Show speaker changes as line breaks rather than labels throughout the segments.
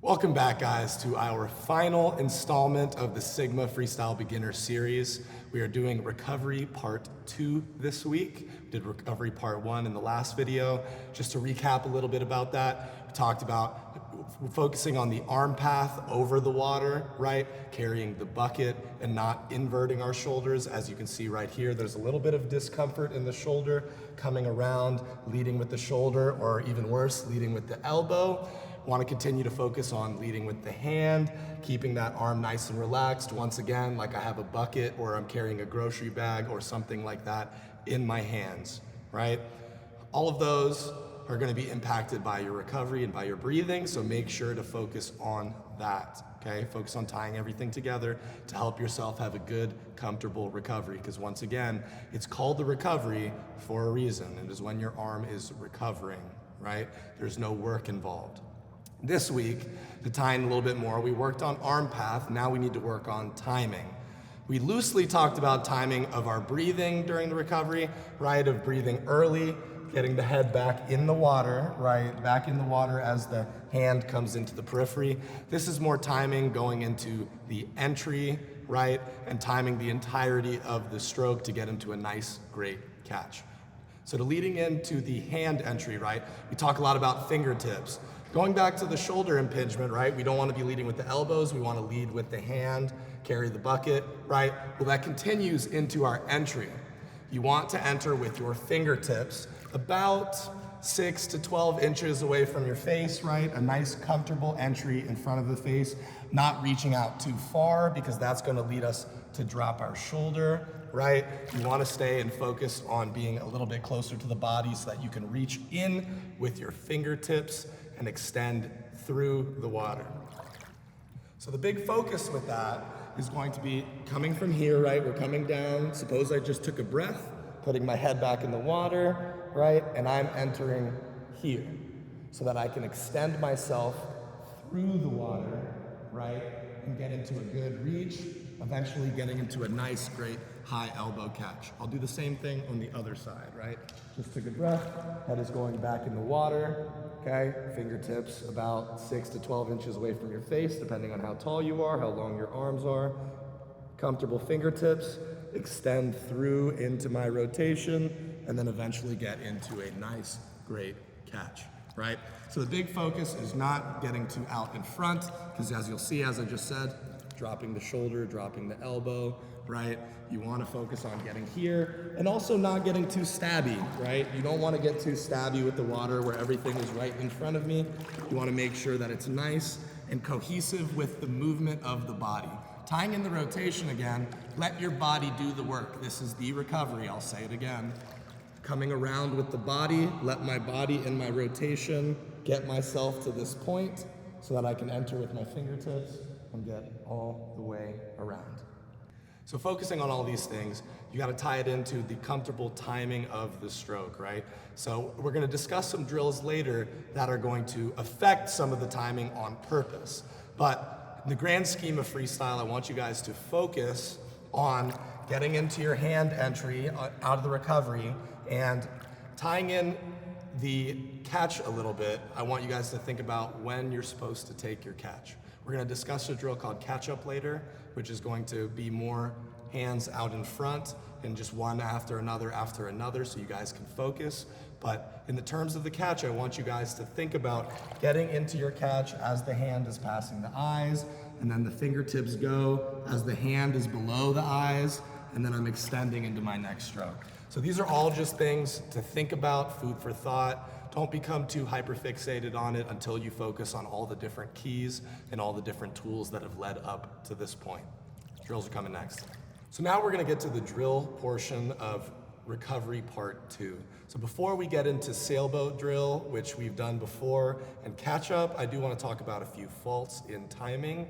Welcome back, guys, to our final installment of the Sigma Freestyle Beginner Series. We are doing Recovery Part 2 this week. We did Recovery Part 1 in the last video. Just to recap a little bit about that, we talked about focusing on the arm path over the water, right? Carrying the bucket and not inverting our shoulders. As you can see right here, there's a little bit of discomfort in the shoulder, coming around, leading with the shoulder, or even worse, leading with the elbow. Want to continue to focus on leading with the hand, keeping that arm nice and relaxed. Once again, like I have a bucket or I'm carrying a grocery bag or something like that in my hands, right? All of those are going to be impacted by your recovery and by your breathing, so make sure to focus on that, okay? Focus on tying everything together to help yourself have a good, comfortable recovery, because once again, it's called the recovery for a reason. It is when your arm is recovering, right? There's no work involved. This week, to tie in a little bit more, we worked on arm path. Now we need to work on timing. We loosely talked about timing of our breathing during the recovery, right? Of breathing early, getting the head back in the water, right? Back in the water as the hand comes into the periphery. This is more timing going into the entry, right? And timing the entirety of the stroke to get into a nice, great catch. So to leading into the hand entry, right? We talk a lot about fingertips. Going back to the shoulder impingement, right? We don't want to be leading with the elbows. We want to lead with the hand, carry the bucket, right? Well, that continues into our entry. You want to enter with your fingertips about 6 to 12 inches away from your face, right? A nice comfortable entry in front of the face, not reaching out too far because that's going to lead us to drop our shoulder, right? You want to stay and focus on being a little bit closer to the body so that you can reach in with your fingertips and extend through the water. So the big focus with that is going to be coming from here, right? We're coming down. Suppose I just took a breath, putting my head back in the water, right? And I'm entering here so that I can extend myself through the water, right? And get into a good reach, eventually getting into a nice, great high elbow catch. I'll do the same thing on the other side, right? Just took a breath, head is going back in the water, okay? Fingertips about 6 to 12 inches away from your face, depending on how tall you are, how long your arms are. Comfortable fingertips, extend through into my rotation, and then eventually get into a nice, great catch, right? So the big focus is not getting too out in front, because as you'll see, as I just said, dropping the shoulder, dropping the elbow, right? You want to focus on getting here and also not getting too stabby, right? You don't want to get too stabby with the water where everything is right in front of me. You want to make sure that it's nice and cohesive with the movement of the body. Tying in the rotation again, let your body do the work. This is the recovery, I'll say it again. Coming around with the body, let my body in my rotation get myself to this point so that I can enter with my fingertips and get all the way around. So focusing on all these things, you gotta tie it into the comfortable timing of the stroke, right? So we're gonna discuss some drills later that are going to affect some of the timing on purpose. But in the grand scheme of freestyle, I want you guys to focus on getting into your hand entry out of the recovery and tying in the catch a little bit. I want you guys to think about when you're supposed to take your catch. We're gonna discuss a drill called catch up later, which is going to be more hands out in front and just one after another so you guys can focus. But in the terms of the catch, I want you guys to think about getting into your catch as the hand is passing the eyes, and then the fingertips go as the hand is below the eyes, and then I'm extending into my next stroke. So these are all just things to think about, food for thought. Don't become too hyperfixated on it until you focus on all the different keys and all the different tools that have led up to this point. Drills are coming next. So now we're gonna get to the drill portion of recovery part 2. So before we get into sailboat drill, which we've done before, and catch up, I do wanna talk about a few faults in timing.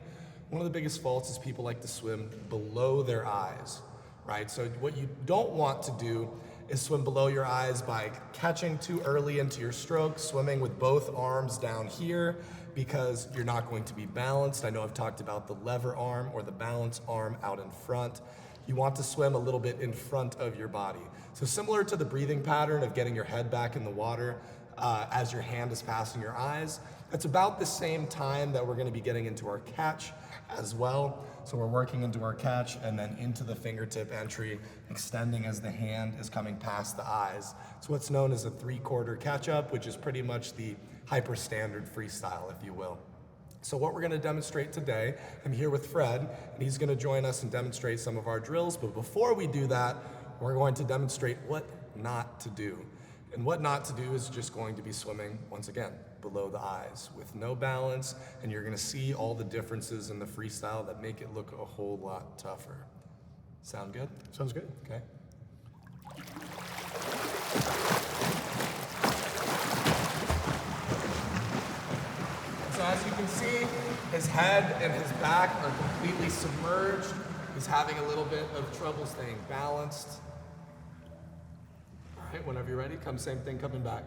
One of the biggest faults is people like to swim below their eyes, right? So what you don't want to do is swim below your eyes by catching too early into your stroke, swimming with both arms down here, because you're not going to be balanced. I know I've talked about the lever arm or the balance arm out in front. You want to swim a little bit in front of your body. So similar to the breathing pattern of getting your head back in the water, as your hand is passing your eyes. That's about the same time that we're going to be getting into our catch as well. So we're working into our catch and then into the fingertip entry, extending as the hand is coming past the eyes. It's what's known as a 3/4 catch-up, which is pretty much the hyper standard freestyle, if you will. So what we're going to demonstrate today, I'm here with Fred, and he's going to join us and demonstrate some of our drills. But before we do that, we're going to demonstrate what not to do. And what not to do is just going to be swimming, once again, below the eyes with no balance, and you're going to see all the differences in the freestyle that make it look a whole lot tougher. Sound good?
Sounds good.
Okay. So as you can see, his head and his back are completely submerged. He's having a little bit of trouble staying balanced. All right, whenever you're ready, same thing coming back.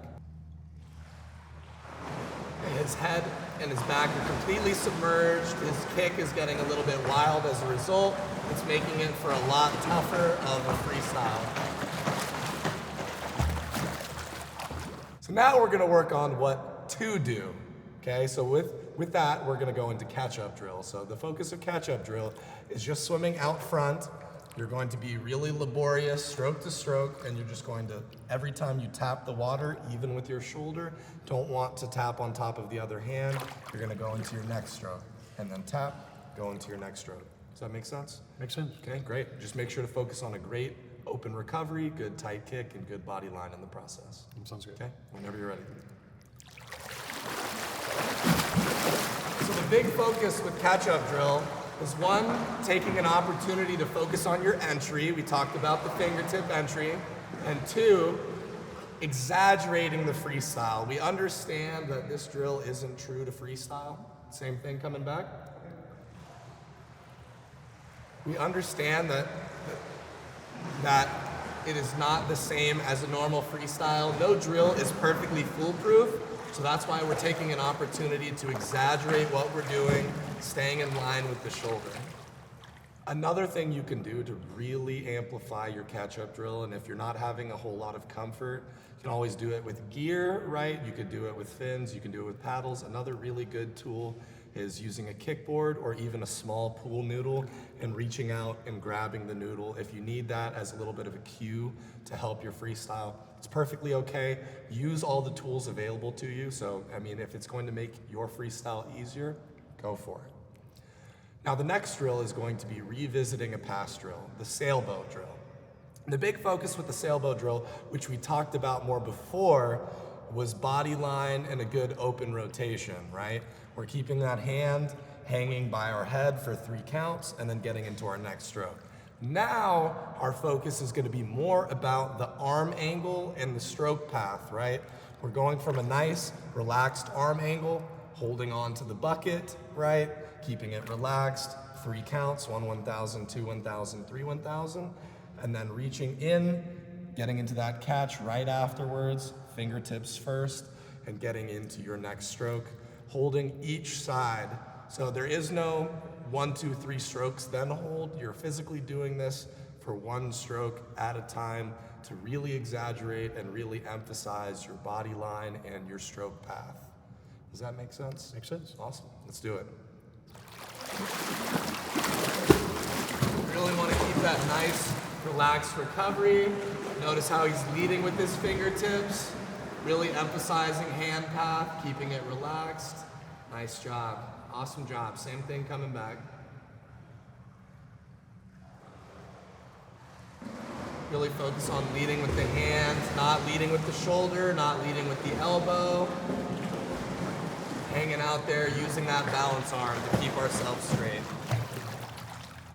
His head and his back are completely submerged. His kick is getting a little bit wild as a result. It's making it for a lot tougher of a freestyle. So now we're gonna work on what to do. Okay, so with that, we're gonna go into catch-up drill. So the focus of catch-up drill is just swimming out front. You're going to be really laborious, stroke to stroke, and you're just going to, every time you tap the water, even with your shoulder, don't want to tap on top of the other hand. You're gonna go into your next stroke, and then tap, go into your next stroke. Does that make sense?
Makes sense.
Okay, great. Just make sure to focus on a great open recovery, good tight kick, and good body line in the process.
Sounds good.
Okay, whenever you're ready. So the big focus with catch-up drill is one, taking an opportunity to focus on your entry. We talked about the fingertip entry. And two, exaggerating the freestyle. We understand that this drill isn't true to freestyle. Same thing coming back. We understand that it is not the same as a normal freestyle. No drill is perfectly foolproof. So that's why we're taking an opportunity to exaggerate what we're doing, staying in line with the shoulder. Another thing you can do to really amplify your catch-up drill, and if you're not having a whole lot of comfort, you can always do it with gear, right? You could do it with fins, you can do it with paddles. Another really good tool is using a kickboard or even a small pool noodle and reaching out and grabbing the noodle if you need that as a little bit of a cue to help your freestyle. It's perfectly okay. Use all the tools available to you. So, I mean, if it's going to make your freestyle easier, go for it. Now, the next drill is going to be revisiting a past drill, the sailboat drill. And the big focus with the sailboat drill, which we talked about more before, was body line and a good open rotation, right? We're keeping that hand hanging by our head for 3 counts and then getting into our next stroke. Now, our focus is going to be more about the arm angle and the stroke path, right? We're going from a nice, relaxed arm angle, holding on to the bucket, right? Keeping it relaxed, 3 counts, 1 1,000, 2 1,000, 3 1,000, and then reaching in, getting into that catch right afterwards, fingertips first, and getting into your next stroke, holding each side. So there is no 1, 2, 3 strokes, then hold. You're physically doing this for 1 stroke at a time to really exaggerate and really emphasize your body line and your stroke path. Does that make sense?
Makes sense.
Awesome. Let's do it. Really want to keep that nice, relaxed recovery. Notice how he's leading with his fingertips, really emphasizing hand path, keeping it relaxed. Nice job. Awesome job. Same thing coming back. Really focus on leading with the hands, not leading with the shoulder, not leading with the elbow. Hanging out there, using that balance arm to keep ourselves straight.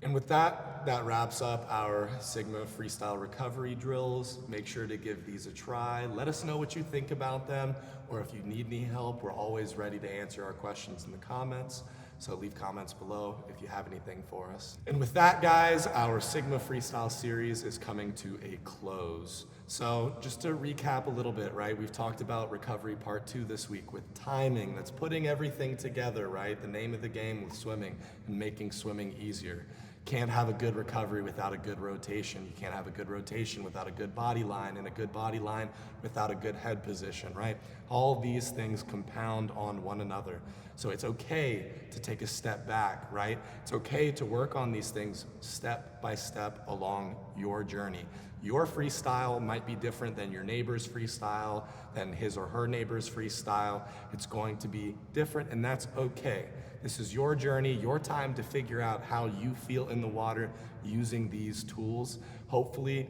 And with that, that wraps up our Sigma freestyle recovery drills. Make sure to give these a try. Let us know what you think about them, or if you need any help, we're always ready to answer our questions in the comments. So leave comments below if you have anything for us. And with that, guys, our Sigma freestyle series is coming to a close. So just to recap a little bit, right? We've talked about recovery part 2 this week with timing. That's putting everything together, right? The name of the game with swimming and making swimming easier. can't have a good recovery without a good rotation. You can't have a good rotation without a good body line, and a good body line without a good head position, right? All these things compound on one another. So it's okay to take a step back, right? It's okay to work on these things step by step along your journey. Your freestyle might be different than your neighbor's freestyle, than his or her neighbor's freestyle. It's going to be different, and that's okay. This is your journey, your time to figure out how you feel in the water using these tools. Hopefully,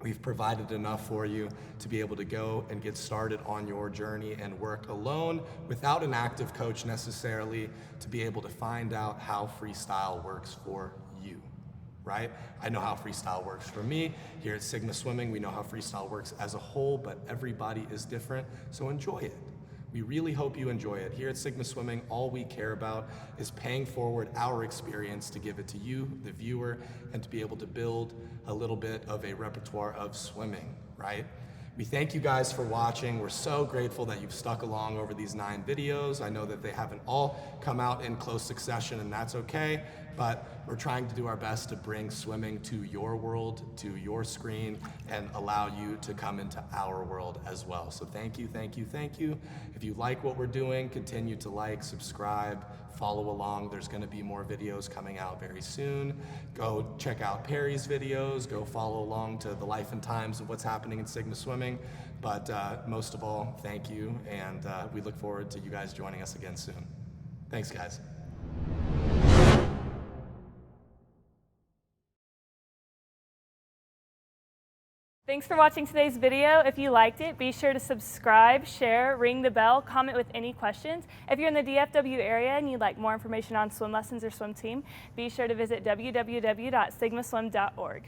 we've provided enough for you to be able to go and get started on your journey and work alone without an active coach necessarily, to be able to find out how freestyle works for you, right? I know how freestyle works for me. Here at Sigma Swimming, we know how freestyle works as a whole, but everybody is different, so enjoy it. We really hope you enjoy it. Here at Sigma Swimming, all we care about is paying forward our experience to give it to you, the viewer, and to be able to build a little bit of a repertoire of swimming, right? We thank you guys for watching. We're so grateful that you've stuck along over these 9 videos. I know that they haven't all come out in close succession, and that's okay, but we're trying to do our best to bring swimming to your world, to your screen, and allow you to come into our world as well. So thank you, thank you, thank you. If you like what we're doing, continue to like, subscribe, follow along. There's gonna be more videos coming out very soon. Go check out Perry's videos, go follow along to the life and times of what's happening in Sigma Swimming. But most of all, thank you, and we look forward to you guys joining us again soon. Thanks, guys.
Thanks for watching today's video. If you liked it, be sure to subscribe, share, ring the bell, comment with any questions. If you're in the DFW area and you'd like more information on swim lessons or swim team, be sure to visit www.sigmaswim.org.